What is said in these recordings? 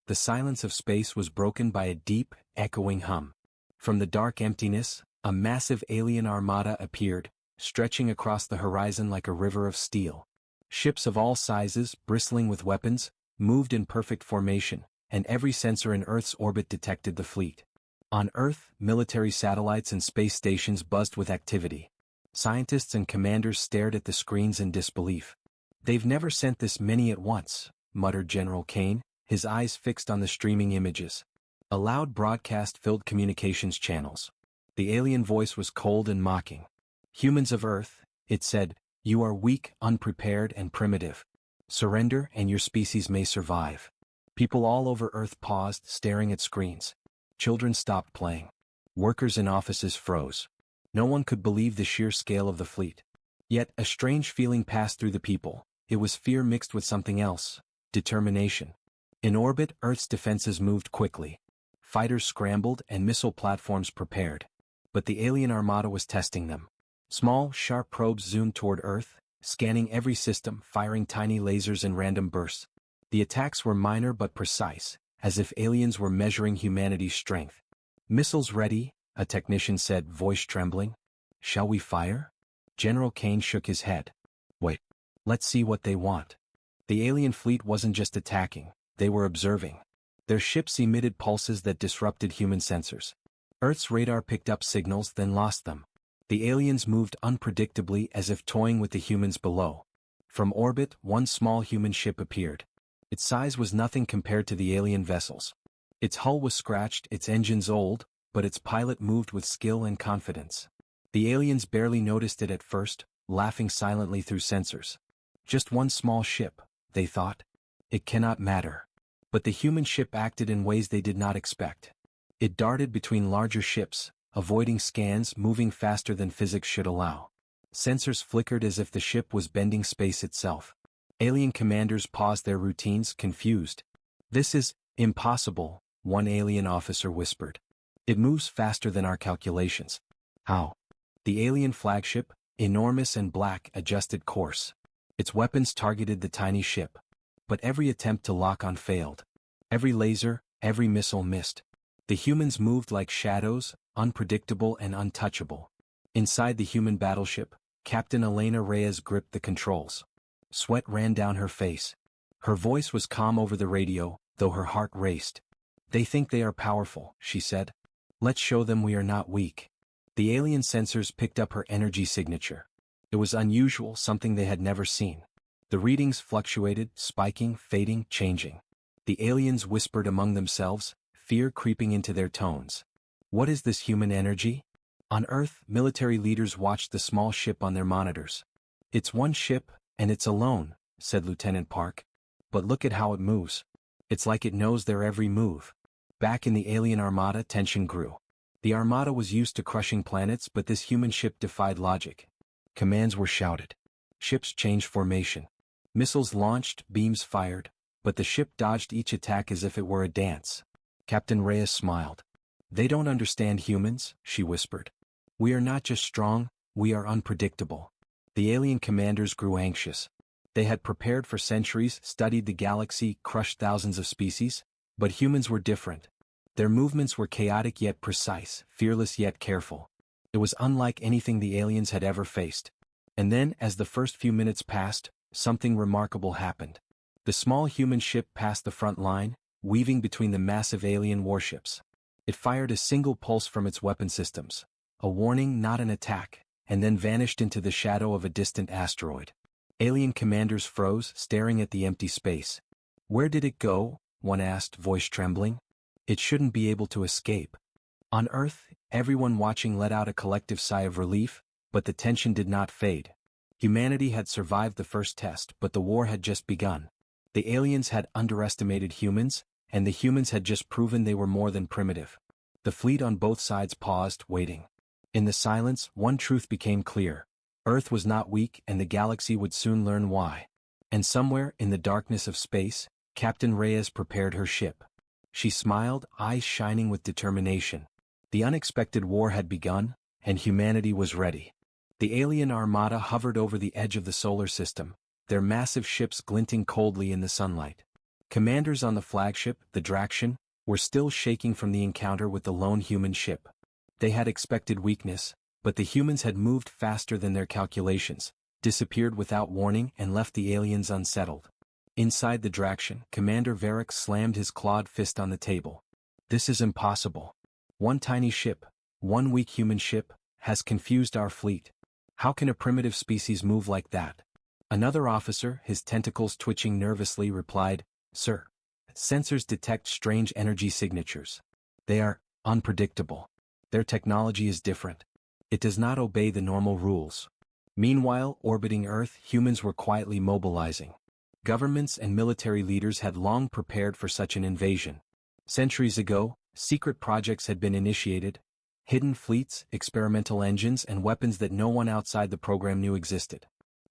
the silence of space was broken by a deep, echoing hum. From the dark emptiness, a massive alien armada appeared, stretching across the horizon like a river of steel. Ships of all sizes, bristling with weapons, moved in perfect formation, and every sensor in Earth's orbit detected the fleet. On Earth, military satellites and space stations buzzed with activity. Scientists and commanders stared at the screens in disbelief. "They've never sent this many at once," muttered General Kane, his eyes fixed on the streaming images. A loud broadcast filled communications channels. The alien voice was cold and mocking. "Humans of Earth," it said, "you are weak, unprepared, and primitive. Surrender and your species may survive." People all over Earth paused, staring at screens. Children stopped playing. Workers in offices froze. No one could believe the sheer scale of the fleet. Yet a strange feeling passed through the people. It was fear mixed with something else: determination. In orbit, Earth's defenses moved quickly. Fighters scrambled and missile platforms prepared. But the alien armada was testing them. Small, sharp probes zoomed toward Earth, scanning every system, firing tiny lasers in random bursts. The attacks were minor but precise, as if aliens were measuring humanity's strength. "Missiles ready," a technician said, voice trembling. "Shall we fire?" General Kane shook his head. "Wait. Let's see what they want." The alien fleet wasn't just attacking, they were observing. Their ships emitted pulses that disrupted human sensors. Earth's radar picked up signals, then lost them. The aliens moved unpredictably, as if toying with the humans below. From orbit, one small human ship appeared. Its size was nothing compared to the alien vessels. Its hull was scratched, its engines old, but its pilot moved with skill and confidence. The aliens barely noticed it at first, laughing silently through sensors. "Just one small ship," they thought. "It cannot matter." But the human ship acted in ways they did not expect. It darted between larger ships, avoiding scans, moving faster than physics should allow. Sensors flickered as if the ship was bending space itself. Alien commanders paused their routines, confused. "This is impossible," one alien officer whispered. "It moves faster than our calculations." "How?" The alien flagship, enormous and black, adjusted course. Its weapons targeted the tiny ship. But every attempt to lock on failed. Every laser, every missile missed. The humans moved like shadows, unpredictable and untouchable. Inside the human battleship, Captain Elena Reyes gripped the controls. Sweat ran down her face. Her voice was calm over the radio, though her heart raced. "They think they are powerful," she said. "Let's show them we are not weak." The alien sensors picked up her energy signature. It was unusual, something they had never seen. The readings fluctuated, spiking, fading, changing. The aliens whispered among themselves, fear creeping into their tones. "What is this human energy?" On Earth, military leaders watched the small ship on their monitors. "It's one ship, and it's alone," said Lieutenant Park. "But look at how it moves. It's like it knows their every move." Back in the alien armada, tension grew. The armada was used to crushing planets, but this human ship defied logic. Commands were shouted. Ships changed formation. Missiles launched, beams fired, but the ship dodged each attack as if it were a dance. Captain Reyes smiled. "They don't understand humans," she whispered. "We are not just strong, we are unpredictable." The alien commanders grew anxious. They had prepared for centuries, studied the galaxy, crushed thousands of species, but humans were different. Their movements were chaotic yet precise, fearless yet careful. It was unlike anything the aliens had ever faced. And then, as the first few minutes passed, something remarkable happened. The small human ship passed the front line, weaving between the massive alien warships. It fired a single pulse from its weapon systems, a warning, not an attack, and then vanished into the shadow of a distant asteroid. Alien commanders froze, staring at the empty space. "Where did it go?" one asked, voice trembling. "It shouldn't be able to escape." On Earth, everyone watching let out a collective sigh of relief, but the tension did not fade. Humanity had survived the first test, but the war had just begun. The aliens had underestimated humans, and the humans had just proven they were more than primitive. The fleet on both sides paused, waiting. In the silence, one truth became clear. Earth was not weak, and the galaxy would soon learn why. And somewhere, in the darkness of space, Captain Reyes prepared her ship. She smiled, eyes shining with determination. The unexpected war had begun, and humanity was ready. The alien armada hovered over the edge of the solar system, their massive ships glinting coldly in the sunlight. Commanders on the flagship, the Draction, were still shaking from the encounter with the lone human ship. They had expected weakness, but the humans had moved faster than their calculations, disappeared without warning and left the aliens unsettled. Inside the Draction, Commander Varric slammed his clawed fist on the table. This is impossible. One tiny ship, one weak human ship, has confused our fleet. How can a primitive species move like that? Another officer, his tentacles twitching nervously, replied, "Sir, sensors detect strange energy signatures. They are unpredictable. Their technology is different. It does not obey the normal rules." Meanwhile, orbiting Earth, humans were quietly mobilizing. Governments and military leaders had long prepared for such an invasion. Centuries ago, secret projects had been initiated, hidden fleets, experimental engines, and weapons that no one outside the program knew existed.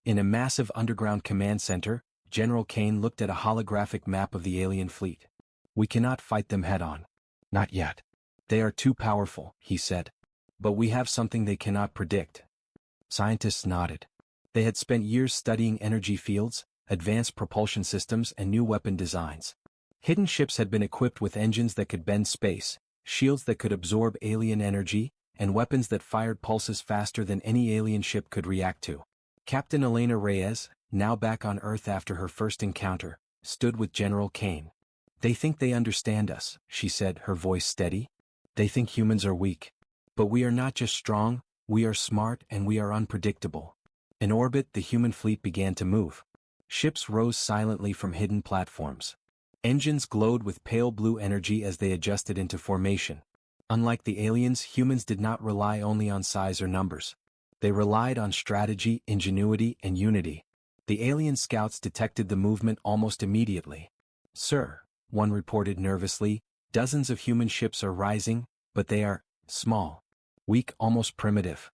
In a massive underground command center, General Kane looked at a holographic map of the alien fleet. "We cannot fight them head-on. Not yet. They are too powerful," he said. "But we have something they cannot predict." Scientists nodded. They had spent years studying energy fields, advanced propulsion systems, and new weapon designs. Hidden ships had been equipped with engines that could bend space, shields that could absorb alien energy, and weapons that fired pulses faster than any alien ship could react to. Captain Elena Reyes, now back on Earth after her first encounter, stood with General Kane. "They think they understand us," she said, her voice steady. "They think humans are weak. But we are not just strong, we are smart and we are unpredictable." In orbit, the human fleet began to move. Ships rose silently from hidden platforms. Engines glowed with pale blue energy as they adjusted into formation. Unlike the aliens, humans did not rely only on size or numbers. They relied on strategy, ingenuity, and unity. The alien scouts detected the movement almost immediately. "Sir," one reported nervously, "dozens of human ships are rising, but they are small, weak, almost primitive."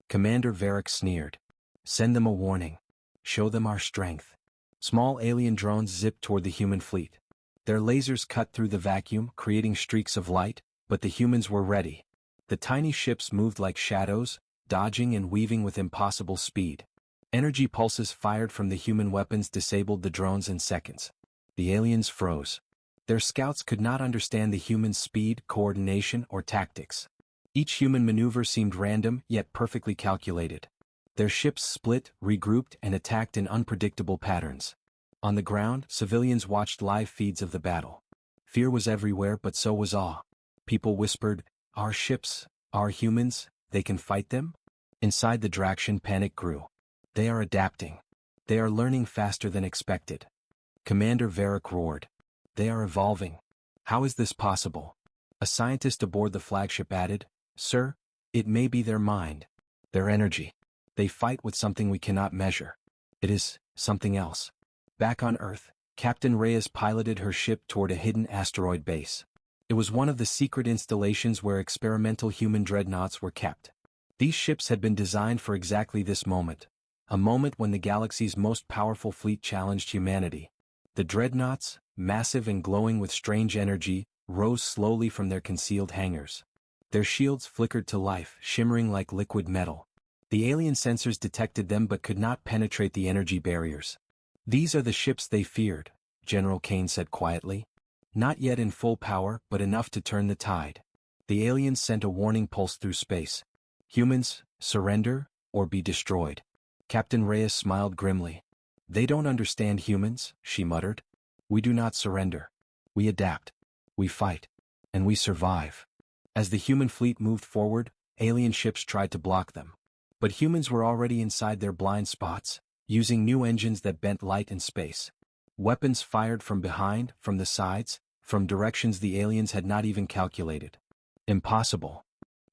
Commander Varric sneered. "Send them a warning. Show them our strength." Small alien drones zipped toward the human fleet. Their lasers cut through the vacuum, creating streaks of light, but the humans were ready. The tiny ships moved like shadows, dodging and weaving with impossible speed. Energy pulses fired from the human weapons disabled the drones in seconds. The aliens froze. Their scouts could not understand the humans' speed, coordination, or tactics. Each human maneuver seemed random, yet perfectly calculated. Their ships split, regrouped, and attacked in unpredictable patterns. On the ground, civilians watched live feeds of the battle. Fear was everywhere, but so was awe. People whispered, "Our ships, our humans, they can fight them?" Inside the Draction, panic grew. They are adapting. They are learning faster than expected. Commander Varric roared. "They are evolving. How is this possible?" A scientist aboard the flagship added, "Sir, it may be their mind, their energy. They fight with something we cannot measure. It is something else." Back on Earth, Captain Reyes piloted her ship toward a hidden asteroid base. It was one of the secret installations where experimental human dreadnoughts were kept. These ships had been designed for exactly this moment, a moment when the galaxy's most powerful fleet challenged humanity. The dreadnoughts, massive and glowing with strange energy, rose slowly from their concealed hangars. Their shields flickered to life, shimmering like liquid metal. The alien sensors detected them but could not penetrate the energy barriers. "These are the ships they feared," General Kane said quietly. "Not yet in full power, but enough to turn the tide." The aliens sent a warning pulse through space. "Humans, surrender, or be destroyed." Captain Reyes smiled grimly. "They don't understand humans," she muttered. "We do not surrender. We adapt. We fight. And we survive." As the human fleet moved forward, alien ships tried to block them. But humans were already inside their blind spots, using new engines that bent light and space. Weapons fired from behind, from the sides, from directions the aliens had not even calculated. "Impossible."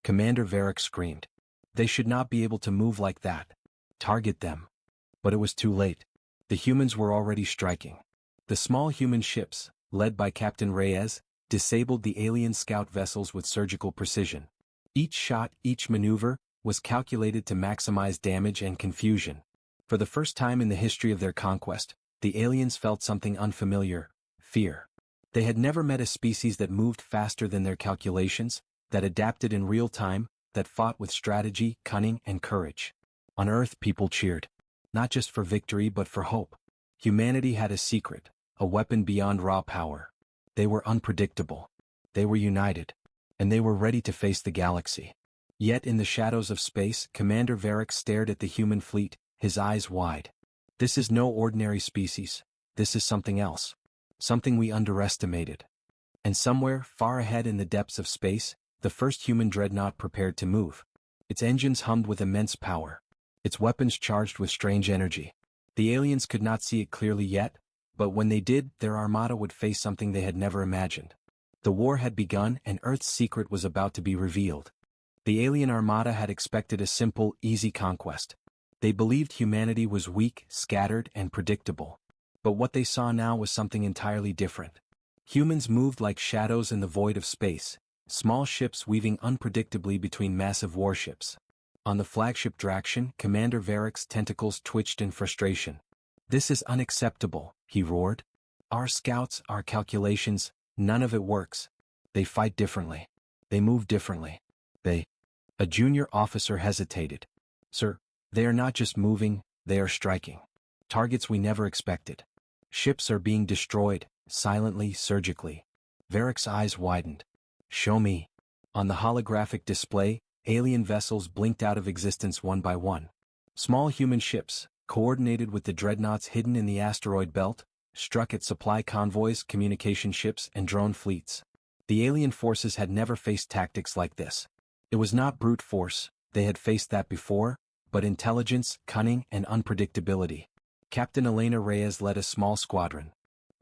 Commander Varric screamed. "They should not be able to move like that. Target them." But it was too late. The humans were already striking. The small human ships, led by Captain Reyes, disabled the alien scout vessels with surgical precision. Each shot, each maneuver, was calculated to maximize damage and confusion. For the first time in the history of their conquest, the aliens felt something unfamiliar: fear. They had never met a species that moved faster than their calculations, that adapted in real time, that fought with strategy, cunning, and courage. On Earth, people cheered. Not just for victory but for hope. Humanity had a secret, a weapon beyond raw power. They were unpredictable. They were united. And they were ready to face the galaxy. Yet in the shadows of space, Commander Varric stared at the human fleet, his eyes wide. This is no ordinary species. This is something else. Something we underestimated. And somewhere, far ahead in the depths of space, the first human dreadnought prepared to move. Its engines hummed with immense power. Its weapons charged with strange energy. The aliens could not see it clearly yet, but when they did, their armada would face something they had never imagined. The war had begun and Earth's secret was about to be revealed. The alien armada had expected a simple, easy conquest. They believed humanity was weak, scattered, and predictable. But what they saw now was something entirely different. Humans moved like shadows in the void of space, small ships weaving unpredictably between massive warships. On the flagship Draction, Commander Varric's tentacles twitched in frustration. "This is unacceptable," he roared. "Our scouts, our calculations, none of it works. They fight differently. They move differently. A junior officer hesitated. "Sir, they are not just moving, they are striking. Targets we never expected. Ships are being destroyed, silently, surgically." Varric's eyes widened. "Show me." On the holographic display, alien vessels blinked out of existence one by one. Small human ships, coordinated with the dreadnoughts hidden in the asteroid belt, struck at supply convoys, communication ships, and drone fleets. The alien forces had never faced tactics like this. It was not brute force, they had faced that before, but intelligence, cunning, and unpredictability. Captain Elena Reyes led a small squadron.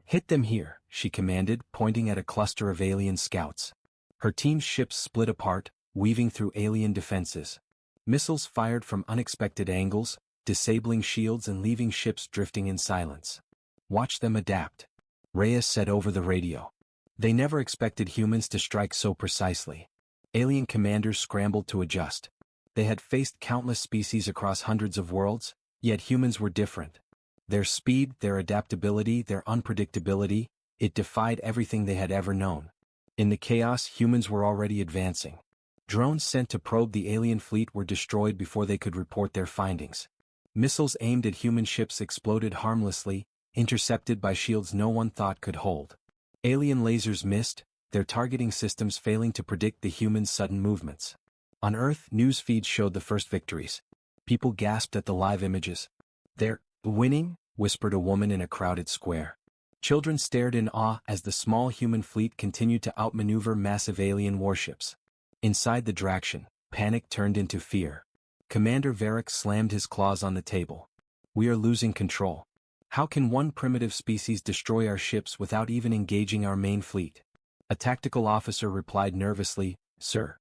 "Hit them here," she commanded, pointing at a cluster of alien scouts. Her team's ships split apart, weaving through alien defenses. Missiles fired from unexpected angles, disabling shields and leaving ships drifting in silence. "Watch them adapt," Reyes said over the radio. They never expected humans to strike so precisely. Alien commanders scrambled to adjust. They had faced countless species across hundreds of worlds, yet humans were different. Their speed, their adaptability, their unpredictability, it defied everything they had ever known. In the chaos, humans were already advancing. Drones sent to probe the alien fleet were destroyed before they could report their findings. Missiles aimed at human ships exploded harmlessly, intercepted by shields no one thought could hold. Alien lasers missed, their targeting systems failing to predict the humans' sudden movements. On Earth, news feeds showed the first victories. People gasped at the live images. "They're winning," whispered a woman in a crowded square. Children stared in awe as the small human fleet continued to outmaneuver massive alien warships. Inside the Draction, panic turned into fear. Commander Varric slammed his claws on the table. "We are losing control. How can one primitive species destroy our ships without even engaging our main fleet?" A tactical officer replied nervously, "Sir,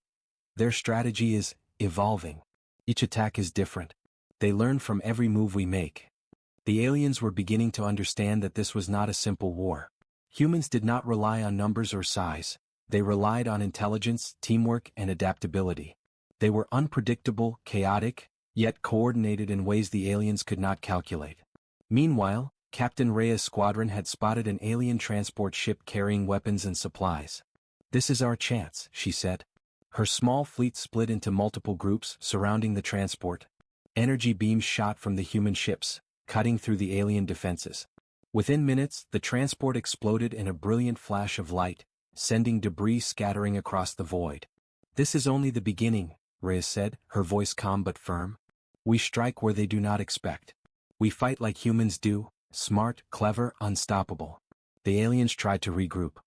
their strategy is evolving. Each attack is different. They learn from every move we make." The aliens were beginning to understand that this was not a simple war. Humans did not rely on numbers or size. They relied on intelligence, teamwork, and adaptability. They were unpredictable, chaotic, yet coordinated in ways the aliens could not calculate. Meanwhile, Captain Reyes' squadron had spotted an alien transport ship carrying weapons and supplies. "This is our chance," she said. Her small fleet split into multiple groups surrounding the transport. Energy beams shot from the human ships, cutting through the alien defenses. Within minutes, the transport exploded in a brilliant flash of light, sending debris scattering across the void. "This is only the beginning," Reyes said, her voice calm but firm. "We strike where they do not expect. We fight like humans do, smart, clever, unstoppable." The aliens tried to regroup.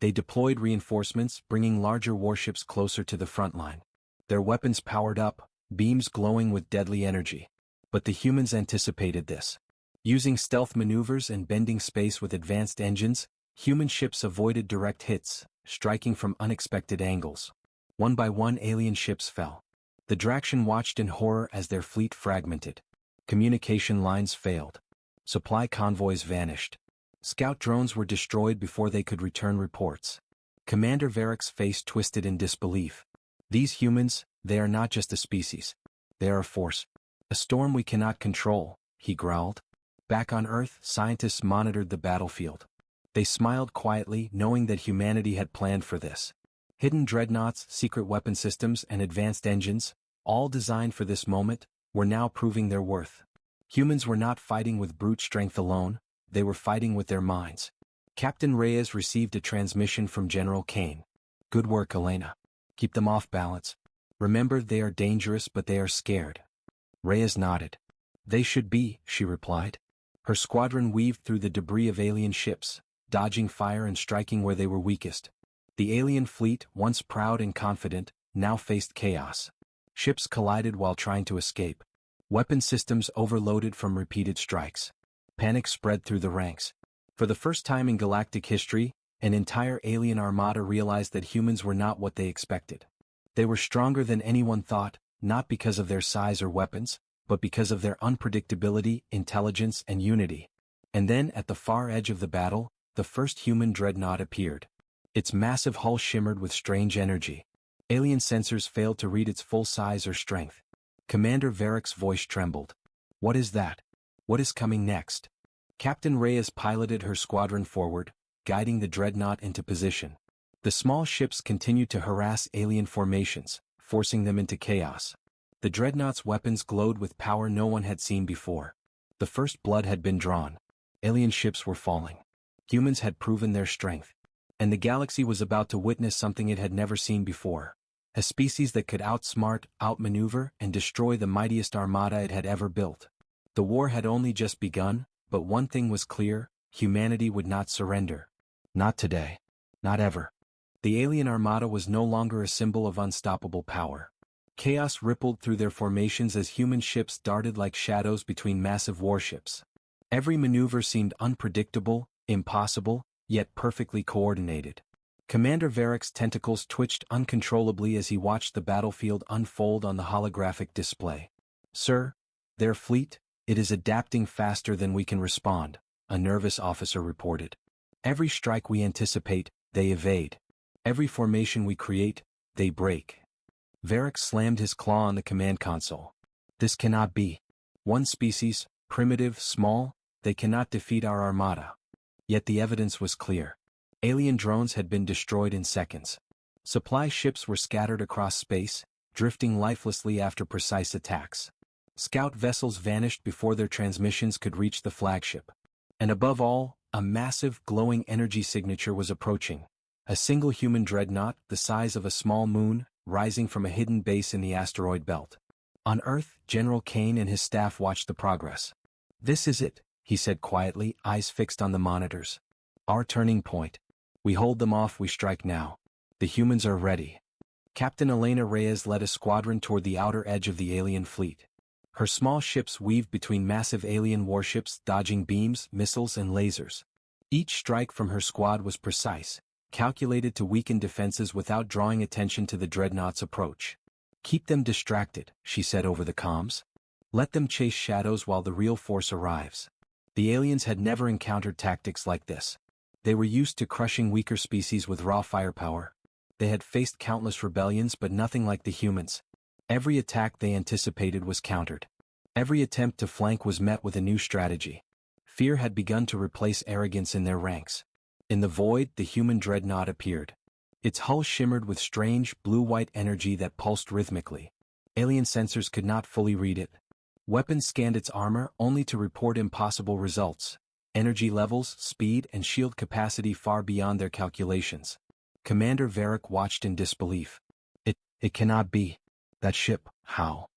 They deployed reinforcements, bringing larger warships closer to the front line. Their weapons powered up, beams glowing with deadly energy. But the humans anticipated this. Using stealth maneuvers and bending space with advanced engines, human ships avoided direct hits, striking from unexpected angles. One by one alien ships fell. The Draction watched in horror as their fleet fragmented. Communication lines failed. Supply convoys vanished. Scout drones were destroyed before they could return reports. Commander Varric's face twisted in disbelief. "These humans, they are not just a species. They are a force. A storm we cannot control," he growled. Back on Earth, scientists monitored the battlefield. They smiled quietly, knowing that humanity had planned for this. Hidden dreadnoughts, secret weapon systems, and advanced engines, all designed for this moment, were now proving their worth. Humans were not fighting with brute strength alone, they were fighting with their minds. Captain Reyes received a transmission from General Kane. "Good work, Elena. Keep them off balance. Remember, they are dangerous, but they are scared." Reyes nodded. "They should be," she replied. Her squadron weaved through the debris of alien ships, dodging fire and striking where they were weakest. The alien fleet, once proud and confident, now faced chaos. Ships collided while trying to escape. Weapon systems overloaded from repeated strikes. Panic spread through the ranks. For the first time in galactic history, an entire alien armada realized that humans were not what they expected. They were stronger than anyone thought, not because of their size or weapons, but because of their unpredictability, intelligence, and unity. And then, at the far edge of the battle, the first human dreadnought appeared. Its massive hull shimmered with strange energy. Alien sensors failed to read its full size or strength. Commander Varick's voice trembled. "What is that? What is coming next?" Captain Reyes piloted her squadron forward, guiding the dreadnought into position. The small ships continued to harass alien formations, forcing them into chaos. The dreadnought's weapons glowed with power no one had seen before. The first blood had been drawn. Alien ships were falling. Humans had proven their strength. And the galaxy was about to witness something it had never seen before. A species that could outsmart, outmaneuver, and destroy the mightiest armada it had ever built. The war had only just begun, but one thing was clear: humanity would not surrender. Not today. Not ever. The alien armada was no longer a symbol of unstoppable power. Chaos rippled through their formations as human ships darted like shadows between massive warships. Every maneuver seemed unpredictable, impossible, yet perfectly coordinated. Commander Varick's tentacles twitched uncontrollably as he watched the battlefield unfold on the holographic display. "Sir, their fleet, it is adapting faster than we can respond," a nervous officer reported. "Every strike we anticipate, they evade. Every formation we create, they break." Varick slammed his claw on the command console. "This cannot be. One species, primitive, small, they cannot defeat our armada." Yet the evidence was clear. Alien drones had been destroyed in seconds. Supply ships were scattered across space, drifting lifelessly after precise attacks. Scout vessels vanished before their transmissions could reach the flagship. And above all, a massive, glowing energy signature was approaching. A single human dreadnought, the size of a small moon, rising from a hidden base in the asteroid belt. On Earth, General Kane and his staff watched the progress. "This is it," he said quietly, eyes fixed on the monitors. "Our turning point. We hold them off, we strike now. The humans are ready." Captain Elena Reyes led a squadron toward the outer edge of the alien fleet. Her small ships weaved between massive alien warships, dodging beams, missiles, and lasers. Each strike from her squad was precise, calculated to weaken defenses without drawing attention to the dreadnought's approach. "Keep them distracted," she said over the comms. "Let them chase shadows while the real force arrives." The aliens had never encountered tactics like this. They were used to crushing weaker species with raw firepower. They had faced countless rebellions, but nothing like the humans. Every attack they anticipated was countered. Every attempt to flank was met with a new strategy. Fear had begun to replace arrogance in their ranks. In the void, the human dreadnought appeared. Its hull shimmered with strange, blue-white energy that pulsed rhythmically. Alien sensors could not fully read it. Weapons scanned its armor only to report impossible results. Energy levels, speed, and shield capacity far beyond their calculations. Commander Varick watched in disbelief. It cannot be. That ship, how?"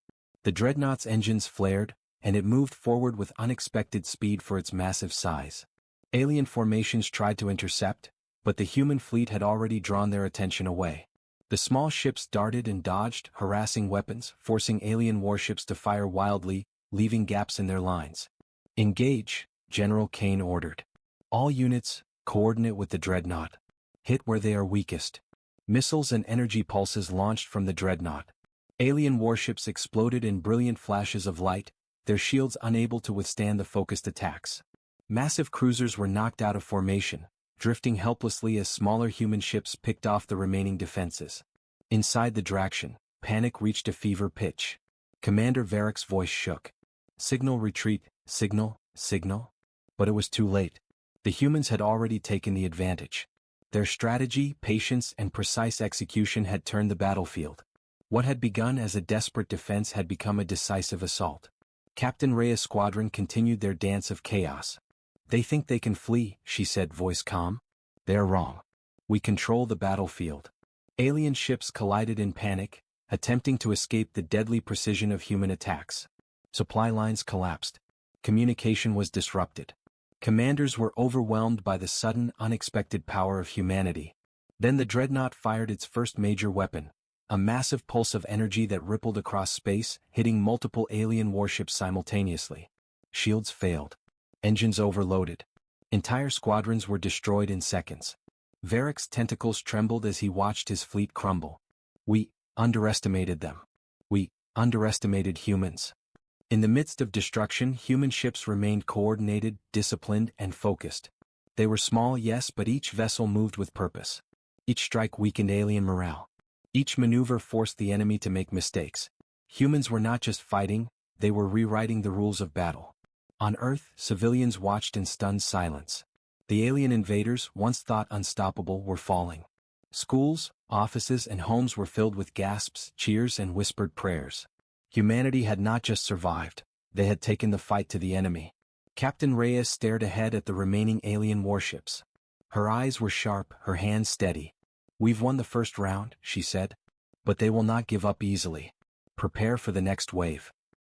The dreadnought's engines flared, and it moved forward with unexpected speed for its massive size. Alien formations tried to intercept, but the human fleet had already drawn their attention away. The small ships darted and dodged, harassing weapons, forcing alien warships to fire wildly, leaving gaps in their lines. "Engage," General Kane ordered. "All units, coordinate with the dreadnought. Hit where they are weakest." Missiles and energy pulses launched from the dreadnought. Alien warships exploded in brilliant flashes of light, their shields unable to withstand the focused attacks. Massive cruisers were knocked out of formation, drifting helplessly as smaller human ships picked off the remaining defenses. Inside the Draction, panic reached a fever pitch. Commander Varick's voice shook. "Signal retreat, signal, signal." But it was too late. The humans had already taken the advantage. Their strategy, patience, and precise execution had turned the battlefield. What had begun as a desperate defense had become a decisive assault. Captain Reyes' squadron continued their dance of chaos. They think they can flee, she said, voice calm. They're wrong. We control the battlefield. Alien ships collided in panic, attempting to escape the deadly precision of human attacks. Supply lines collapsed. Communication was disrupted. Commanders were overwhelmed by the sudden, unexpected power of humanity. Then the dreadnought fired its first major weapon, a massive pulse of energy that rippled across space, hitting multiple alien warships simultaneously. Shields failed. Engines overloaded. Entire squadrons were destroyed in seconds. Varric's tentacles trembled as he watched his fleet crumble. We underestimated them. We underestimated humans. In the midst of destruction, human ships remained coordinated, disciplined, and focused. They were small, yes, but each vessel moved with purpose. Each strike weakened alien morale. Each maneuver forced the enemy to make mistakes. Humans were not just fighting, they were rewriting the rules of battle. On Earth, civilians watched in stunned silence. The alien invaders, once thought unstoppable, were falling. Schools, offices, and homes were filled with gasps, cheers, and whispered prayers. Humanity had not just survived, they had taken the fight to the enemy. Captain Reyes stared ahead at the remaining alien warships. Her eyes were sharp, her hands steady. We've won the first round, she said. But they will not give up easily. Prepare for the next wave.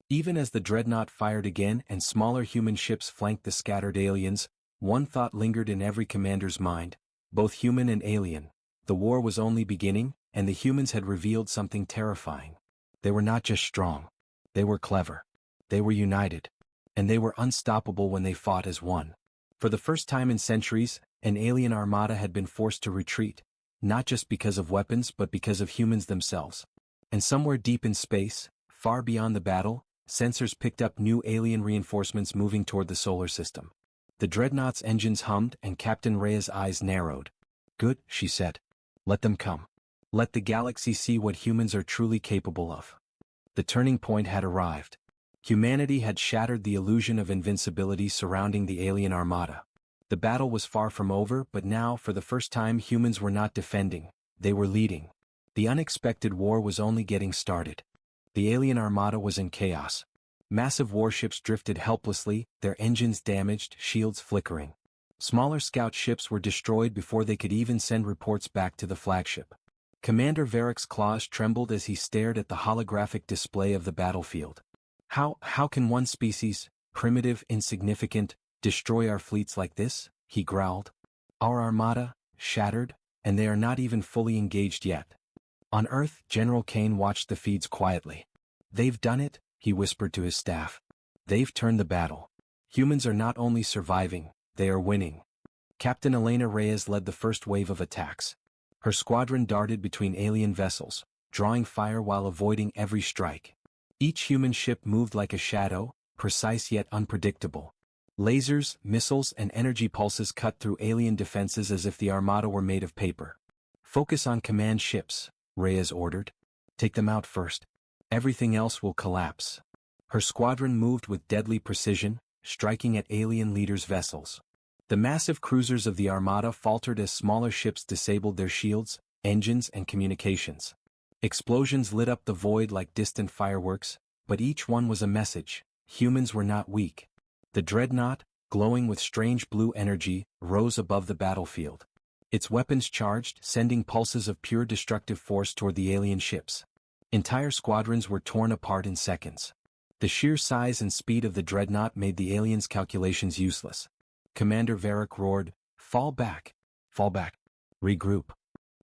Even as the dreadnought fired again and smaller human ships flanked the scattered aliens, one thought lingered in every commander's mind, both human and alien. The war was only beginning, and the humans had revealed something terrifying. They were not just strong. They were clever. They were united. And they were unstoppable when they fought as one. For the first time in centuries, an alien armada had been forced to retreat, not just because of weapons but because of humans themselves. And somewhere deep in space, far beyond the battle, sensors picked up new alien reinforcements moving toward the solar system. The dreadnought's engines hummed and Captain Reyes' eyes narrowed. Good, she said. Let them come. Let the galaxy see what humans are truly capable of. The turning point had arrived. Humanity had shattered the illusion of invincibility surrounding the alien armada. The battle was far from over, but now, for the first time, humans were not defending, they were leading. The unexpected war was only getting started. The alien armada was in chaos. Massive warships drifted helplessly, their engines damaged, shields flickering. Smaller scout ships were destroyed before they could even send reports back to the flagship. Commander Varric's claws trembled as he stared at the holographic display of the battlefield. How can one species, primitive, insignificant, destroy our fleets like this? He growled. Our armada, shattered, and they are not even fully engaged yet. On Earth, General Kane watched the feeds quietly. They've done it, he whispered to his staff. They've turned the battle. Humans are not only surviving, they are winning. Captain Elena Reyes led the first wave of attacks. Her squadron darted between alien vessels, drawing fire while avoiding every strike. Each human ship moved like a shadow, precise yet unpredictable. Lasers, missiles, and energy pulses cut through alien defenses as if the armada were made of paper. Focus on command ships, Reyes ordered. Take them out first. Everything else will collapse. Her squadron moved with deadly precision, striking at alien leaders' vessels. The massive cruisers of the armada faltered as smaller ships disabled their shields, engines, and communications. Explosions lit up the void like distant fireworks, but each one was a message. Humans were not weak. The dreadnought, glowing with strange blue energy, rose above the battlefield. Its weapons charged, sending pulses of pure destructive force toward the alien ships. Entire squadrons were torn apart in seconds. The sheer size and speed of the dreadnought made the aliens' calculations useless. Commander Varric roared, fall back, regroup.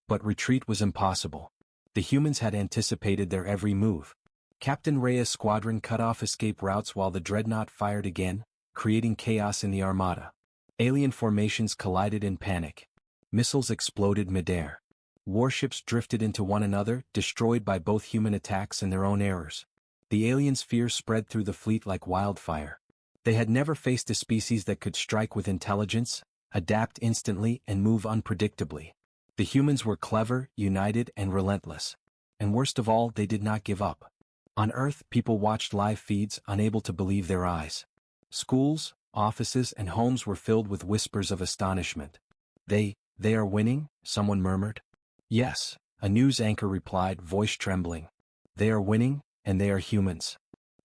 But retreat was impossible. The humans had anticipated their every move. Captain Reyes' squadron cut off escape routes while the dreadnought fired again, creating chaos in the armada. Alien formations collided in panic. Missiles exploded midair. Warships drifted into one another, destroyed by both human attacks and their own errors. The aliens' fear spread through the fleet like wildfire. They had never faced a species that could strike with intelligence, adapt instantly, and move unpredictably. The humans were clever, united, and relentless. And worst of all, they did not give up. On Earth, people watched live feeds, unable to believe their eyes. Schools, offices, and homes were filled with whispers of astonishment. They are winning, someone murmured. Yes, a news anchor replied, voice trembling. They are winning, and they are humans.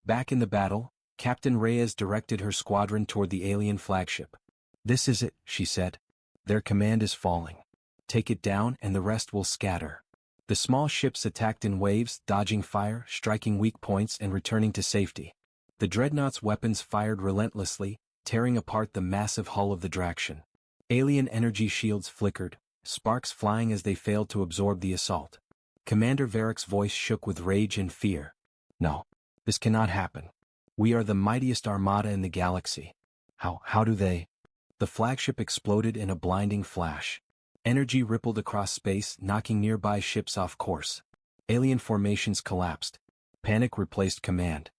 Back in the battle, Captain Reyes directed her squadron toward the alien flagship. "This is it," she said. "Their command is falling. Take it down and the rest will scatter." The small ships attacked in waves, dodging fire, striking weak points and returning to safety. The dreadnought's weapons fired relentlessly, tearing apart the massive hull of the Draction. Alien energy shields flickered, sparks flying as they failed to absorb the assault. Commander Varric's voice shook with rage and fear. "No. This cannot happen. We are the mightiest armada in the galaxy. How do they?" The flagship exploded in a blinding flash. Energy rippled across space, knocking nearby ships off course. Alien formations collapsed. Panic replaced command.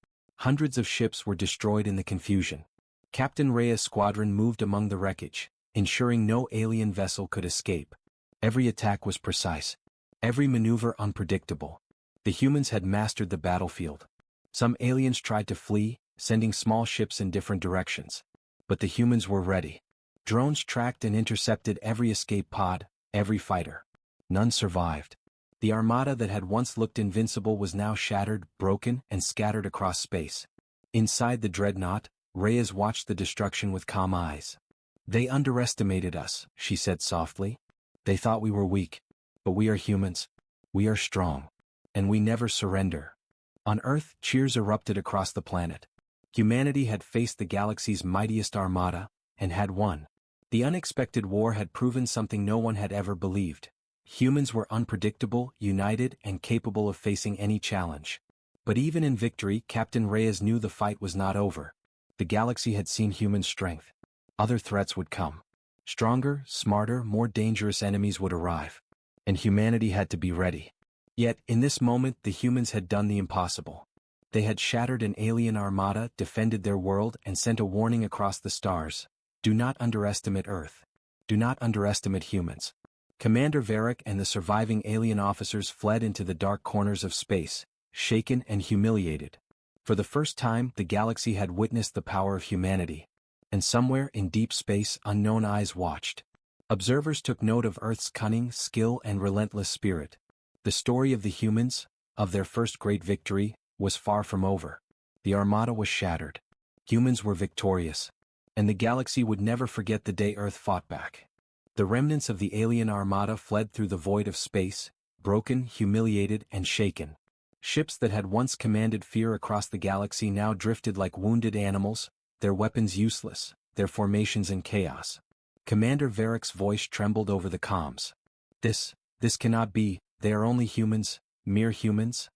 Hundreds of ships were destroyed in the confusion. Captain Rhea's squadron moved among the wreckage, ensuring no alien vessel could escape. Every attack was precise. Every maneuver unpredictable. The humans had mastered the battlefield. Some aliens tried to flee, sending small ships in different directions. But the humans were ready. Drones tracked and intercepted every escape pod, every fighter. None survived. The armada that had once looked invincible was now shattered, broken, and scattered across space. Inside the dreadnought, Reyes watched the destruction with calm eyes. "They underestimated us," she said softly. "They thought we were weak. But we are humans. We are strong. And we never surrender." On Earth, cheers erupted across the planet. Humanity had faced the galaxy's mightiest armada, and had won. The unexpected war had proven something no one had ever believed. Humans were unpredictable, united, and capable of facing any challenge. But even in victory, Captain Reyes knew the fight was not over. The galaxy had seen human strength. Other threats would come. Stronger, smarter, more dangerous enemies would arrive. And humanity had to be ready. Yet, in this moment, the humans had done the impossible. They had shattered an alien armada, defended their world, and sent a warning across the stars. Do not underestimate Earth. Do not underestimate humans. Commander Varric and the surviving alien officers fled into the dark corners of space, shaken and humiliated. For the first time, the galaxy had witnessed the power of humanity. And somewhere in deep space, unknown eyes watched. Observers took note of Earth's cunning, skill, and relentless spirit. The story of the humans, of their first great victory, was far from over. The armada was shattered. Humans were victorious. And the galaxy would never forget the day Earth fought back. The remnants of the alien armada fled through the void of space, broken, humiliated, and shaken. Ships that had once commanded fear across the galaxy now drifted like wounded animals, their weapons useless, their formations in chaos. Commander Varric's voice trembled over the comms. This cannot be, they are only humans, mere humans."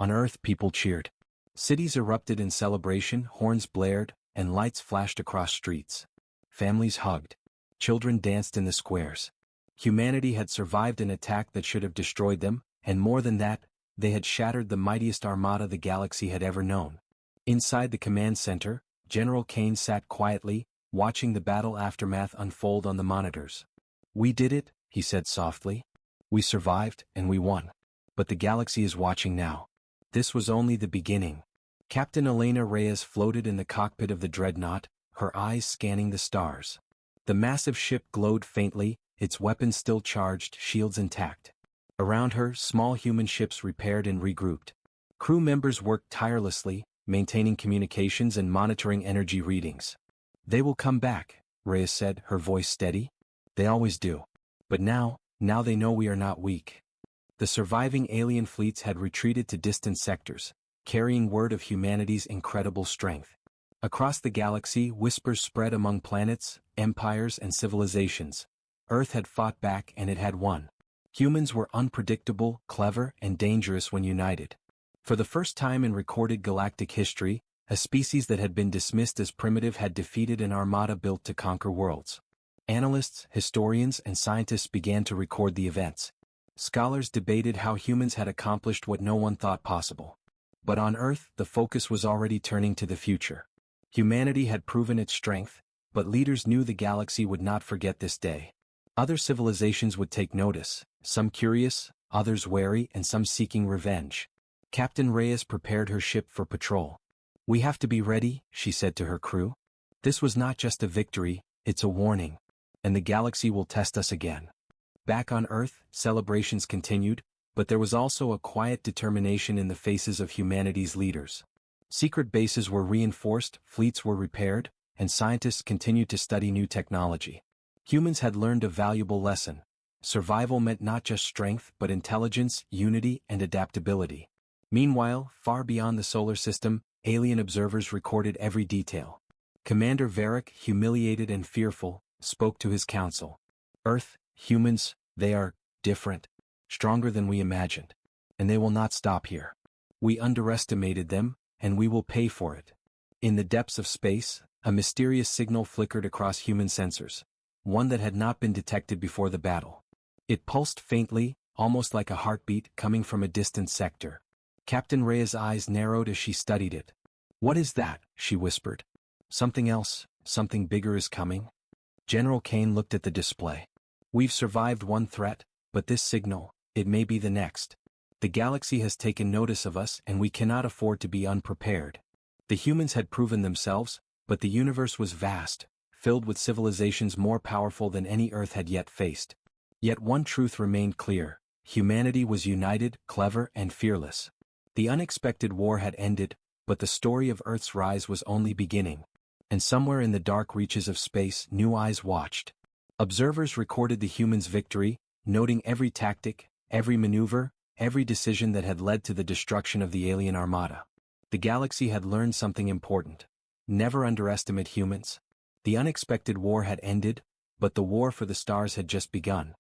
On Earth, people cheered. Cities erupted in celebration, horns blared, and lights flashed across streets. Families hugged. Children danced in the squares. Humanity had survived an attack that should have destroyed them, and more than that, they had shattered the mightiest armada the galaxy had ever known. Inside the command center, General Kane sat quietly, watching the battle aftermath unfold on the monitors. "We did it," he said softly. "We survived, and we won. But the galaxy is watching now. This was only the beginning." Captain Elena Reyes floated in the cockpit of the dreadnought, her eyes scanning the stars. The massive ship glowed faintly, its weapons still charged, shields intact. Around her, small human ships repaired and regrouped. Crew members worked tirelessly, maintaining communications and monitoring energy readings. "They will come back," Reyes said, her voice steady. "They always do. But now they know we are not weak." The surviving alien fleets had retreated to distant sectors, carrying word of humanity's incredible strength. Across the galaxy, whispers spread among planets, empires, and civilizations. Earth had fought back and it had won. Humans were unpredictable, clever, and dangerous when united. For the first time in recorded galactic history, a species that had been dismissed as primitive had defeated an armada built to conquer worlds. Analysts, historians, and scientists began to record the events. Scholars debated how humans had accomplished what no one thought possible. But on Earth, the focus was already turning to the future. Humanity had proven its strength, but leaders knew the galaxy would not forget this day. Other civilizations would take notice, some curious, others wary, and some seeking revenge. Captain Reyes prepared her ship for patrol. "We have to be ready," she said to her crew. "This was not just a victory, it's a warning. And the galaxy will test us again." Back on Earth, celebrations continued, but there was also a quiet determination in the faces of humanity's leaders. Secret bases were reinforced, fleets were repaired, and scientists continued to study new technology. Humans had learned a valuable lesson. Survival meant not just strength but intelligence, unity, and adaptability. Meanwhile, far beyond the solar system, alien observers recorded every detail. Commander Varric, humiliated and fearful, spoke to his council. Earth, humans, they are different, stronger than we imagined. And they will not stop here. We underestimated them, and we will pay for it. In the depths of space, a mysterious signal flickered across human sensors, one that had not been detected before the battle. It pulsed faintly, almost like a heartbeat coming from a distant sector. Captain Rhea's eyes narrowed as she studied it. "What is that?" she whispered. "Something else, something bigger is coming?" General Kane looked at the display. "We've survived one threat, but this signal, it may be the next. The galaxy has taken notice of us and we cannot afford to be unprepared." The humans had proven themselves, but the universe was vast, filled with civilizations more powerful than any Earth had yet faced. Yet one truth remained clear: humanity was united, clever, and fearless. The unexpected war had ended, but the story of Earth's rise was only beginning. And somewhere in the dark reaches of space, new eyes watched. Observers recorded the humans' victory, noting every tactic, every maneuver, every decision that had led to the destruction of the alien armada. The galaxy had learned something important. Never underestimate humans. The unexpected war had ended, but the war for the stars had just begun.